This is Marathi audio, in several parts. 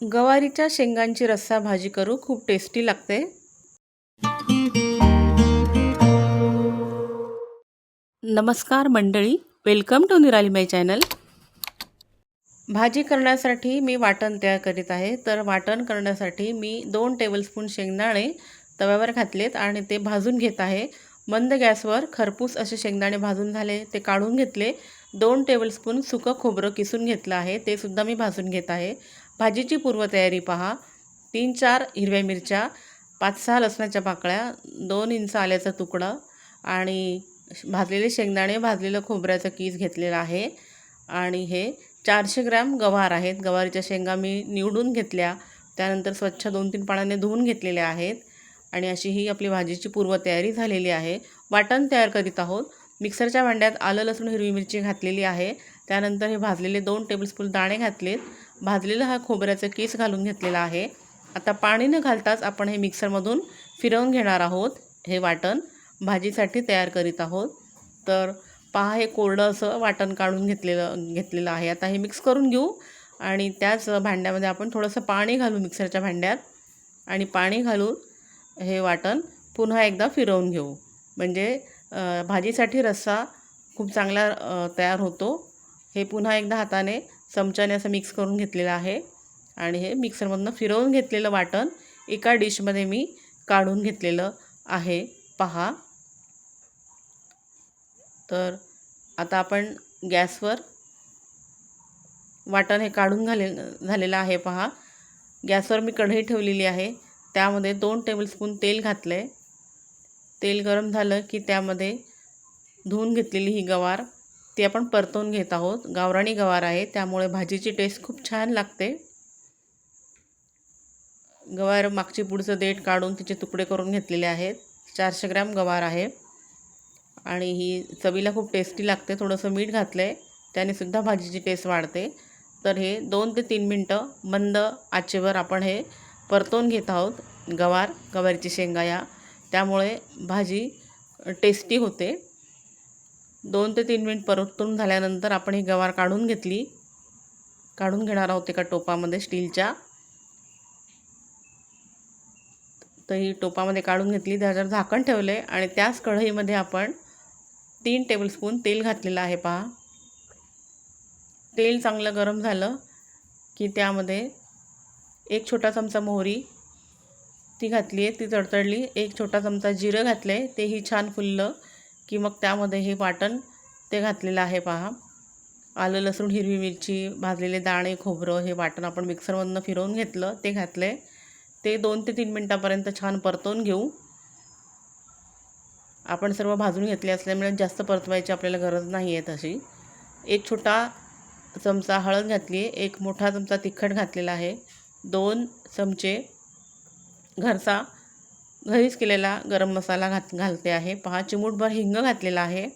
गवारीच्या शेंगांची रस्सा भाजी करू, खूप टेस्टी लागते। नमस्कार मंडळी, वेलकम टू निराली माय चॅनल। भाजी करण्यासाठी मी वाटण तयार करीत आहे। तर वाटण करण्यासाठी मी 2 टेबलस्पून शेंगदाणे तव्यावर घातलेत आणि ते भाजून घेत आहे। मंद गॅसवर खरपूस असे शेंगदाणे भाजून झाले, ते काढून घेतले। 2 टेबलस्पून सुकं खोबरं किसून घेतलं आहे, ते सुद्धा मी भाजून घेत आहे। भाजीची पूर्वतयारी पहा। 3-4 हिरव्या मिरच्या, 5-6 लसणाच्या पाकळ्या, 2 इंच आल्याचा तुकडा आणि भाजलेले शेंगदाणे, भाजलेलं खोबऱ्याचा कीस घेतलेला आहे। आणि हे 400 ग्रॅम गवार आहेत। गवारीच्या शेंगा मी निवडून घेतल्या, त्यानंतर स्वच्छ 2-3 पाण्याने धुवून घेतलेल्या आहेत। आणि अशी ही आपली भाजीची पूर्वतयारी झालेली आहे। वाटण तयार करीत आहोत। मिक्सरच्या भांड्यात आलं, लसूण, हिरवी मिरची घातलेली आहे। त्यानंतर हे भाजलेले 2 टेबलस्पून दाणे घातलेत। भाजलेला हा खोबऱ्याचा कीस घालून घेतलेला आहे। आता पाणी न घालताच आपण हे मिक्सरमधून फिरवून घेणार आहोत। हे वाटण भाजीसाठी तयार करीत आहोत। तर पहा, हे कोरडं असं वाटण काढून घेतलेलं आहे। आता हे मिक्स करून घेऊ आणि त्याच भांड्यामध्ये आपण थोडंसं पाणी घालू मिक्सरच्या भांड्यात आणि पाणी घालून हे वाटण पुन्हा एकदा फिरवून घेऊ, म्हणजे भाजीसाठी रस्सा खूप चांगला तयार होतो। हे पुन्हा एकदा हाताने चमच्याने असं मिक्स करून घेतलेलं आहे आणि हे मिक्सरमधनं फिरवून घेतलेलं वाटण एका डिशमध्ये मी काढून घेतलेलं आहे, पहा। तर आता आपण गॅसवर वाटण हे काढून झालेलं आहे, पहा। गॅसवर मी कढई ठेवलेली आहे, त्यामध्ये 2 टेबलस्पून तेल घातले। तेल गरम झालं की त्यामध्ये धुवून घेतलेली ही गवार ती आपण परतवून घेत आहोत। गावरानी गवार आहे, त्यामुळे भाजीची टेस्ट खूप छान लागते। गवार मागची पुढचं देठ काढून तिचे तुकडे करून घेतलेले आहेत। 400 ग्रॅम गवार आहे आणि ही चवीला खूप टेस्टी लागते। थोडंसं मीठ घातलं आहे, त्याने सुद्धा भाजीची टेस्ट वाढते। तर हे 2 ते 3 मिनटं मंद आचेवर आपण हे परतवून घेत आहोत। गवारीची शेंगा या, त्यामुळे भाजी टेस्टी होते। 2 ते 3 मिनिट परतून झाल्यानंतर आपण ही गवार काढून घेणार आहोत एका टोपामध्ये स्टीलच्या। तर ही टोपामध्ये काढून घेतली, त्याच्यावर झाकण ठेवले आणि त्याच कढईमध्ये आपण 3 टेबलस्पून तेल घातलेलं आहे, पहा। तेल चांगलं गरम झालं की त्यामध्ये 1 छोटा चमचा मोहरी ती घातली आहे, ती तडतडली। 1 छोटा चमचा जिरं घातले, तेही छान फुललं की मग त्यामध्ये हे वाटण ते घातलेलं आहे, पहा। आलं, लसूण, हिरवी मिरची, भाजलेले दाणे, खोबरं, हे वाटण आपण मिक्सरमधनं फिरवून घेतलं, ते घातले। ते 2 ते 3 मिनिटापर्यंत छान परतवून घेऊ। आपण सर्व भाजून घेतले असल्यामुळे जास्त परतवायची आपल्याला गरज नाही आहे तशी। 1 छोटा चमचा हळद घातली आहे, 1 मोठा चमचा तिखट घातलेला आहे, 2 चमचे घरीच केलेला गरम मसाला घालते आहे, पहा। चिमूटभर हिंग घातलेला आहे,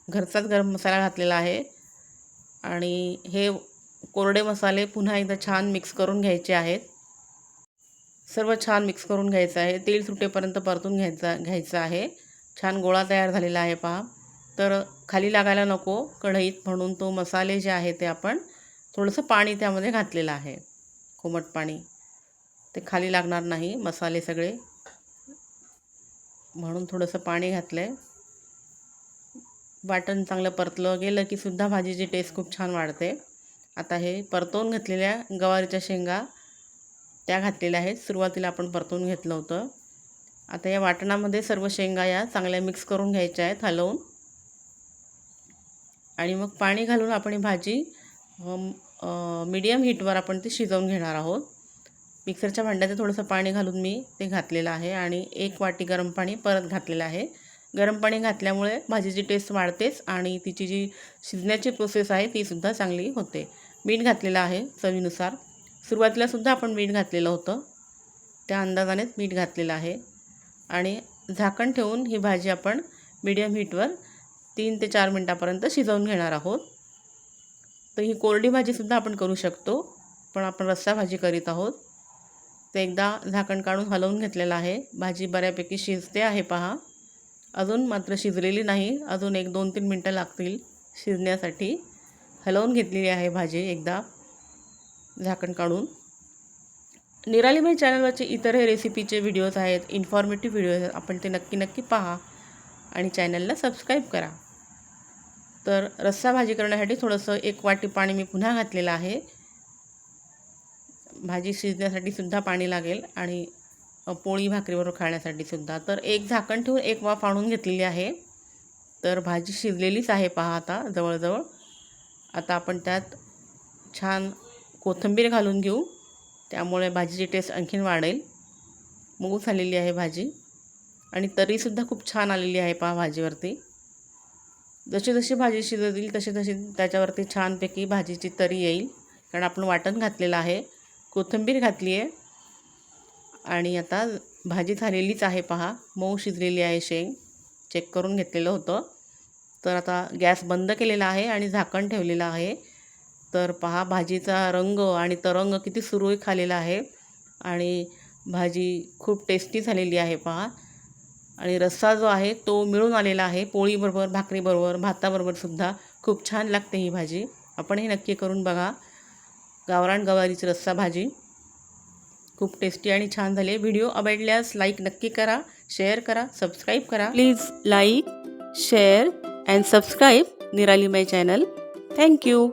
घरचाच गरम मसाला घातलेला आहे। आणि हे कोरडे मसाले पुन्हा एकदा छान मिक्स करून घ्यायचे आहेत। सर्व छान मिक्स करून घ्यायचं आहे, तेल सुटेपर्यंत परतून घ्यायचं आहे। छान गोळा तयार झालेला आहे, पहा। तर खाली लागायला नको कढईत, म्हणून तो मसाले जे आहे ते आपण थोडंसं पाणी त्यामध्ये घातलेलं आहे, कोमट पाणी, ते खाली लागणार नाही मसाले सगळे, म्हणून थोडंसं पाणी घातलं आहे। वाटण चांगलं परतलं गेलं की सुद्धा भाजीची टेस्ट खूप छान वाढते। आता हे परतवून घेतलेल्या गवारीच्या शेंगा त्या घातलेल्या आहेत, सुरुवातीला आपण परतवून घेतलं होतं। आता या वाटणामध्ये सर्व शेंगा या चांगल्या मिक्स करून घ्यायच्या आहेत, हलवून। आणि मग पाणी घालून आपण ही भाजी मीडियम हीटवर आपण ती शिजवून घेणार आहोत। मिक्सरच्या भांड्यात थोडंसं पाणी घालून मी ते घातलेलं आहे आणि 1 वाटी गरम पाणी परत घातलेलं आहे। गरम पाणी घातल्यामुळे भाजीची टेस्ट वाढतेच आणि तिची जी शिजण्याची प्रोसेस आहे ती सुद्धा चांगली होते। मीठ घातलेलं आहे चवीनुसार, सुरुवातीला सुद्धा आपण मीठ घातलेलं होतं, त्या अंदाजानेच मीठ घातलेलं आहे। आणि झाकण ठेवून ही भाजी आपण मीडियम हीटवर 3 ते 4 मिनटापर्यंत शिजवून घेणार आहोत। तर ही कोरडी भाजीसुद्धा आपण करू शकतो, पण आपण रस्सा भाजी करीत आहोत। तर एकदा झाकण काढून हलवून घेतलेलं आहे, भाजी बऱ्यापैकी शिजते आहे, पहा। अजून मात्र शिजलेली नाही, अजून 1-2-3 मिनटं लागतील शिजण्यासाठी। हलवून घेतलेली आहे भाजी एकदा, झाकण काढून. निरालीबाई चॅनलवरचे इतरही रेसिपीचे व्हिडिओज आहेत, इन्फॉर्मेटिव्ह व्हिडिओज आहेत, आपण ते नक्की पहा आणि चॅनलला सबस्क्राईब करा. तर रस्सा भाजी करण्यासाठी थोडंसं 1 वाटी पाणी मी पुन्हा घातलेलं आहे. भाजी शिजण्यासाठी सुद्धा पाणी लागेल आणि पोळी भाकरीबरोबर खाण्यासाठी सुद्धा. तर एक झाकण ठेवून 1 वाफ आणून घेतलेली आहे. तर भाजी शिजलेलीच आहे पहा आता जवळजवळ. आता आपण त्यात छान कोथिंबीर घालून घेऊ, त्यामुळे भाजीची टेस्ट आणखीन वाढेल. मऊ झालेली आहे भाजी आणि तरीसुद्धा खूप छान आलेली आहे पहा भाजीवरती. जशी भाजी शिजतील तशी त्याच्यावरती छानपैकी भाजीची तरी येईल, कारण आपण वाटण घातलेलं आहे, कोथिंबीर घातली आहे आणि आता भाजी झालेलीच आहे पहा. मऊ शिजलेली आहे शेंग, चेक करून घेतलेलं होतं. तर आता गॅस बंद केलेला आहे आणि झाकण ठेवलेलं आहे. तर पहा भाजीचा रंग आणि तरंग किती सुरळीत आलेला आहे आणि भाजी खूप टेस्टी झालेली आहे पहा. आणि रस्सा जो आहे तो मिळून आलेला आहे. पोळीबरोबर, भाकरीबरोबर, भाताबरोबर सुद्धा खूप छान लागते ही भाजी. आपणही नक्की करून बघा. गावरान गवारीची रस्सा भाजी खूप टेस्टी आणि छान झाली. व्हिडिओ आवडल्यास लाईक नक्की करा, शेअर करा, सबस्क्राईब करा. Please like, share and subscribe निराली माय चॅनल. थँक्यू.